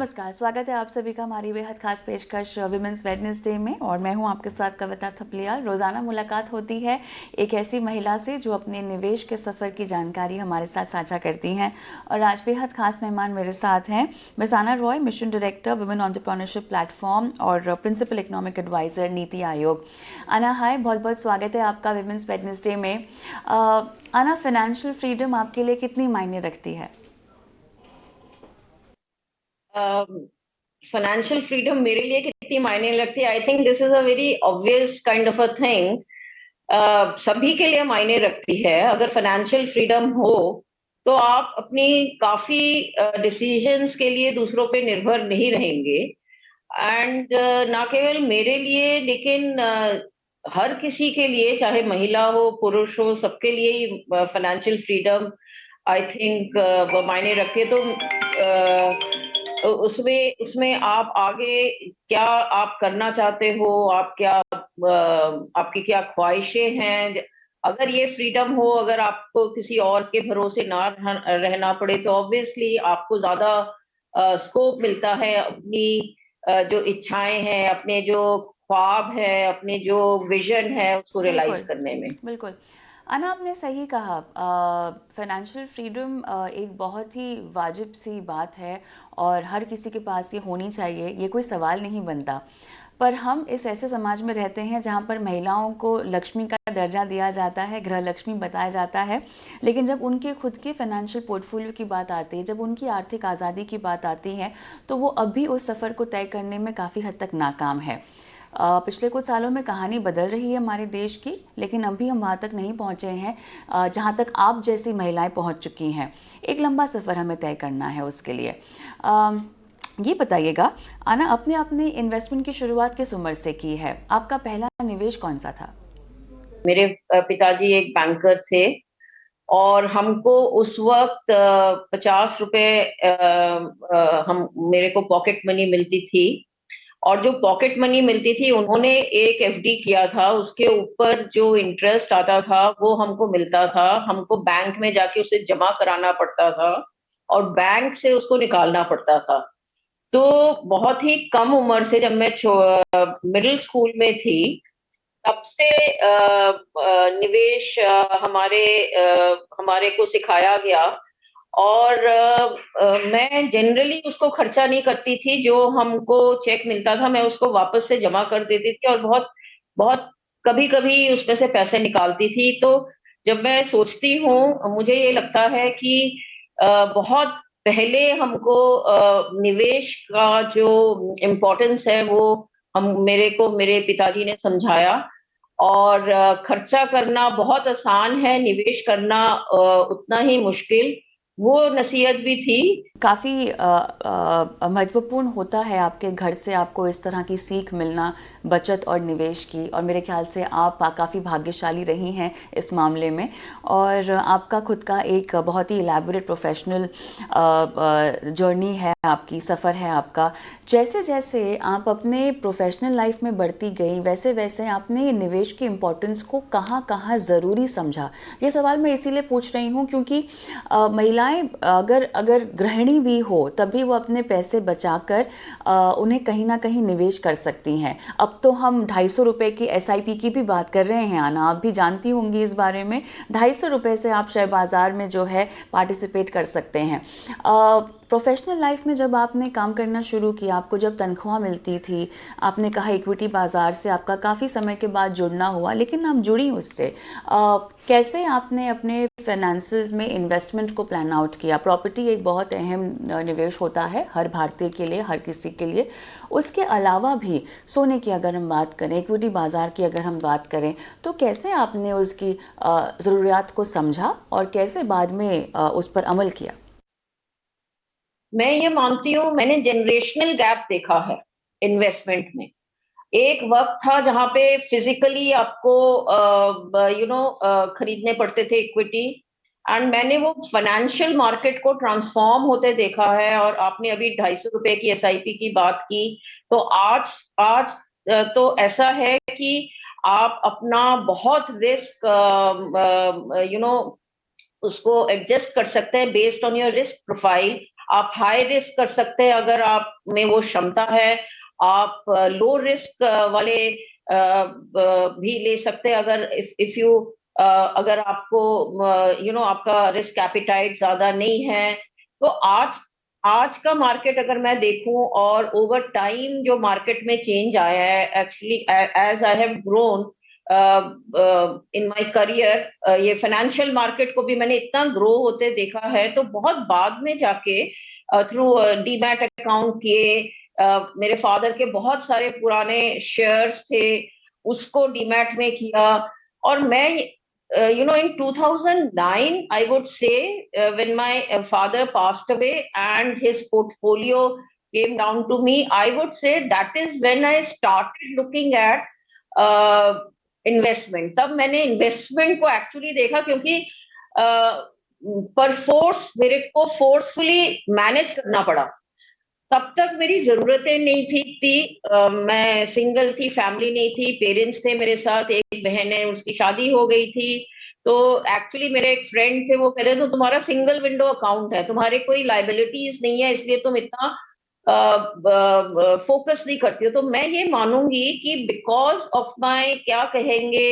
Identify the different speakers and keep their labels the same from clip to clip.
Speaker 1: नमस्कार, स्वागत है आप सभी का हमारी बेहद खास पेशकश विमेंस वेडनेसडे में। और मैं हूं आपके साथ कविता थपलियाल। रोज़ाना मुलाकात होती है एक ऐसी महिला से जो अपने निवेश के सफ़र की जानकारी हमारे साथ साझा करती हैं। और आज बेहद खास मेहमान मेरे साथ हैं मिस आना Roy, mission director women entrepreneurship platform और principal economic adviser NITI Aayog. आना हाय, बहुत बहुत स्वागत है आपका विमेंस वेडनेसडे में। आना, फाइनेंशियल फ्रीडम आपके लिए कितनी मायने रखती है?
Speaker 2: फाइनेंशियल फ्रीडम मेरे लिए कितनी मायने लगती है? I think this is a very obvious kind of a thing. सभी के लिए मायने रखती है। अगर फाइनेंशियल फ्रीडम हो तो आप अपनी काफी डिसीजंस के लिए दूसरों पे निर्भर नहीं रहेंगे। एंड ना केवल मेरे लिए, लेकिन हर किसी के लिए, चाहे महिला हो पुरुष हो, सबके लिए ही फाइनेंशियल फ्रीडम आई थिंक मायने रखती है। उसमें उसमें आप आगे क्या आप करना चाहते हो, आप क्या आपकी क्या ख्वाहिशें हैं। अगर ये फ्रीडम हो, अगर आपको किसी और के भरोसे ना रहना पड़े, तो ऑब्वियसली आपको ज्यादा स्कोप मिलता है अपनी जो इच्छाएं हैं, अपने जो ख्वाब है, अपने जो विजन है, उसको रियलाइज
Speaker 1: बिल्कुल,
Speaker 2: करने में।
Speaker 1: बिल्कुल। अना, आपने सही कहा। फाइनेंशियल फ्रीडम एक बहुत ही वाजिब सी बात है और हर किसी के पास ये होनी चाहिए, ये कोई सवाल नहीं बनता। पर हम इस ऐसे समाज में रहते हैं जहाँ पर महिलाओं को लक्ष्मी का दर्जा दिया जाता है, गृह लक्ष्मी बताया जाता है। लेकिन जब उनकी खुद की फाइनेंशियल पोर्टफोलियो की बात आती है, जब उनकी आर्थिक आज़ादी की बात आती है, तो वो अभी उस सफ़र को तय करने में काफ़ी हद तक नाकाम है। पिछले कुछ सालों में कहानी बदल रही है हमारे देश की, लेकिन अभी हम वहाँ तक नहीं पहुँचे हैं जहाँ तक आप जैसी महिलाएं पहुँच चुकी हैं। एक लंबा सफ़र हमें तय करना है उसके लिए। ये बताइएगा आना, अपने अपने इन्वेस्टमेंट की शुरुआत किस उम्र से की है? आपका पहला निवेश कौन सा था?
Speaker 2: मेरे पिताजी एक बैंकर थे, और हमको उस वक्त 50 रुपए हम मेरे को पॉकेट मनी मिलती थी। और जो पॉकेट मनी मिलती थी, उन्होंने एक एफडी किया था, उसके ऊपर जो इंटरेस्ट आता था वो हमको मिलता था। हमको बैंक में जाके उसे जमा कराना पड़ता था और बैंक से उसको निकालना पड़ता था। तो बहुत ही कम उम्र से, जब मैं मिडिल स्कूल में थी, तब से निवेश हमारे को सिखाया गया। और मैं जनरली उसको खर्चा नहीं करती थी। जो हमको चेक मिलता था, मैं उसको वापस से जमा कर देती थी, और बहुत बहुत कभी कभी उसमें से पैसे निकालती थी। तो जब मैं सोचती हूँ, मुझे ये लगता है कि बहुत पहले हमको निवेश का जो इम्पोर्टेंस है, वो हम मेरे को मेरे पिताजी ने समझाया। और खर्चा करना बहुत आसान है, निवेश करना उतना ही मुश्किल। वो नसीहत भी थी।
Speaker 1: काफ़ी महत्वपूर्ण होता है आपके घर से आपको इस तरह की सीख मिलना बचत और निवेश की। और मेरे ख्याल से आप काफ़ी भाग्यशाली रही हैं इस मामले में। और आपका खुद का एक बहुत ही इलेबोरेट प्रोफेशनल जर्नी है, आपकी सफ़र है आपका। जैसे जैसे आप अपने प्रोफेशनल लाइफ में बढ़ती गई, वैसे वैसे आपने निवेश की इम्पोर्टेंस को कहाँ कहाँ ज़रूरी समझा? ये सवाल मैं इसीलिए पूछ रही हूँ क्योंकि महिलाएं अगर अगर गृहिणी भी हो तभी वो अपने पैसे बचाकर उन्हें कहीं ना कहीं निवेश कर सकती हैं। अब तो हम 250 रुपये की एसआईपी की भी बात कर रहे हैं आना, आप भी जानती होंगी इस बारे में। 250 रुपये से आप शेयर बाज़ार में जो है पार्टिसिपेट कर सकते हैं। प्रोफेशनल लाइफ में जब आपने काम करना शुरू किया, आपको जब तनख्वाह मिलती थी, आपने कहा इक्विटी बाज़ार से आपका काफ़ी समय के बाद जुड़ना हुआ, लेकिन आप जुड़ी उससे। कैसे आपने अपने फाइनेंसेस में इन्वेस्टमेंट को प्लान आउट किया? प्रॉपर्टी एक बहुत अहम निवेश होता है हर भारतीय के लिए, हर किसी के लिए। उसके अलावा भी सोने की अगर हम बात करें, इक्विटी बाज़ार की अगर हम बात करें, तो कैसे आपने उसकी ज़रूरियात को समझा और कैसे बाद में उस पर अमल किया?
Speaker 2: मैं ये मानती हूँ, मैंने जनरेशनल गैप देखा है इन्वेस्टमेंट में। एक वक्त था जहाँ पे फिजिकली आपको खरीदने पड़ते थे इक्विटी। एंड मैंने वो फाइनेंशियल मार्केट को ट्रांसफॉर्म होते देखा है। और आपने अभी 250 रुपए की एसआईपी की बात की, तो आज आज तो ऐसा है कि आप अपना बहुत रिस्क उसको एडजस्ट कर सकते हैं based on your risk profile. आप हाई रिस्क कर सकते हैं अगर आप में वो क्षमता है, आप लो रिस्क वाले भी ले सकते हैं अगर इफ यू अगर आपको आपका रिस्क एपिटाइट ज्यादा नहीं है। तो आज आज का मार्केट अगर मैं देखूं और ओवर टाइम जो मार्केट में चेंज आया है, actually as I have grown in my career, ये फाइनेंशियल मार्केट को भी मैंने इतना ग्रो होते देखा है। तो बहुत बाद में जाके थ्रू डीमैट अकाउंट किए, मेरे फादर के बहुत सारे पुराने शेयर्स थे, उसको डीमैट में किया। और मैं in 2009 I would say, when my father passed away and his portfolio came down to me, I would say that is when I started looking at investment. तब मैंने इन्वेस्टमेंट को एक्चुअली देखा, क्योंकि पर फोर्स मेरे को फोर्सफुली मैनेज करना पड़ा। तब तक मेरी जरूरतें नहीं थी, मैं सिंगल थी, फैमिली नहीं थी, पेरेंट्स थे मेरे साथ, एक बहन है उसकी शादी हो गई थी। तो एक्चुअली मेरे एक फ्रेंड थे, वो कह रहे थे तुम्हारा सिंगल विंडो अकाउंट है, तुम्हारे कोई लाइबिलिटीज नहीं है, इसलिए तुम इतना फोकस नहीं करती हो। तो मैं ये मानूंगी कि बिकॉज ऑफ माई, क्या कहेंगे,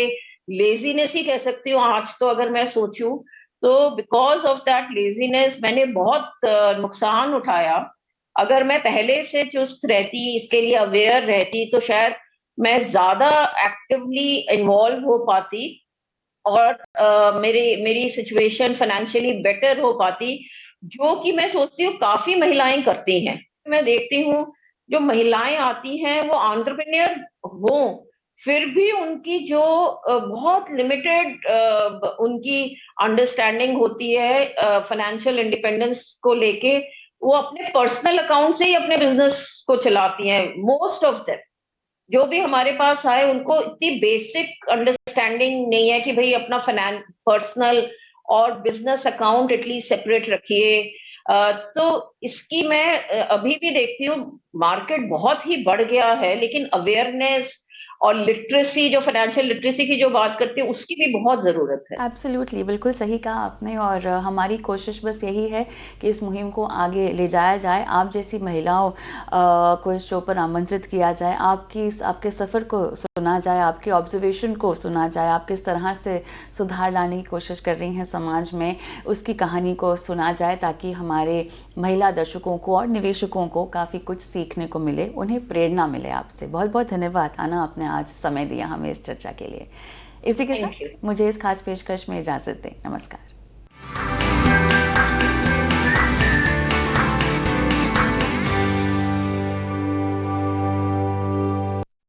Speaker 2: लेजीनेस ही कह सकती हूँ आज तो अगर मैं सोचूं, तो बिकॉज ऑफ दैट लेजीनेस मैंने बहुत नुकसान उठाया। अगर मैं पहले से चुस्त रहती, इसके लिए अवेयर रहती, तो शायद मैं ज्यादा एक्टिवली इन्वॉल्व हो पाती और मेरी मेरी सिचुएशन फाइनेंशियली बेटर हो पाती, जो कि मैं सोचती हूँ काफी महिलाएं करती हैं। मैं देखती हूँ जो महिलाएं आती हैं वो एंटरप्रेन्योर हो, फिर भी उनकी जो बहुत लिमिटेड उनकी अंडरस्टैंडिंग होती है फाइनेंशियल इंडिपेंडेंस को लेके, वो अपने पर्सनल अकाउंट से ही अपने बिजनेस को चलाती हैं। मोस्ट ऑफ देम जो भी हमारे पास आए, उनको इतनी बेसिक अंडरस्टैंडिंग नहीं है कि भाई अपना फाइनेंस, पर्सनल और बिजनेस अकाउंट एटलीस्ट सेपरेट रखिए। तो इसकी मैं अभी भी देखती हूँ, मार्केट बहुत ही बढ़ गया है, लेकिन अवेयरनेस और लिटरेसी, जो फाइनेंशियल लिटरेसी की जो बात करते हैं, उसकी भी बहुत ज़रूरत है।
Speaker 1: एब्सोल्युटली, बिल्कुल सही कहा आपने। और हमारी कोशिश बस यही है कि इस मुहिम को आगे ले जाया जाए, आप जैसी महिलाओं को इस शो पर आमंत्रित किया जाए, आपके सफ़र को सुना जाए, आपके ऑब्जर्वेशन को सुना जाए, आप किस तरह से सुधार लाने की कोशिश कर रही हैं समाज में, उसकी कहानी को सुना जाए, ताकि हमारे महिला दर्शकों को और निवेशकों को काफ़ी कुछ सीखने को मिले, उन्हें प्रेरणा मिले आपसे। बहुत बहुत धन्यवाद आना, आपने आज समय दिया हमें इस चर्चा के लिए। इसी के साथ मुझे इस खास पेशकश में इजाज़त दें। नमस्कार।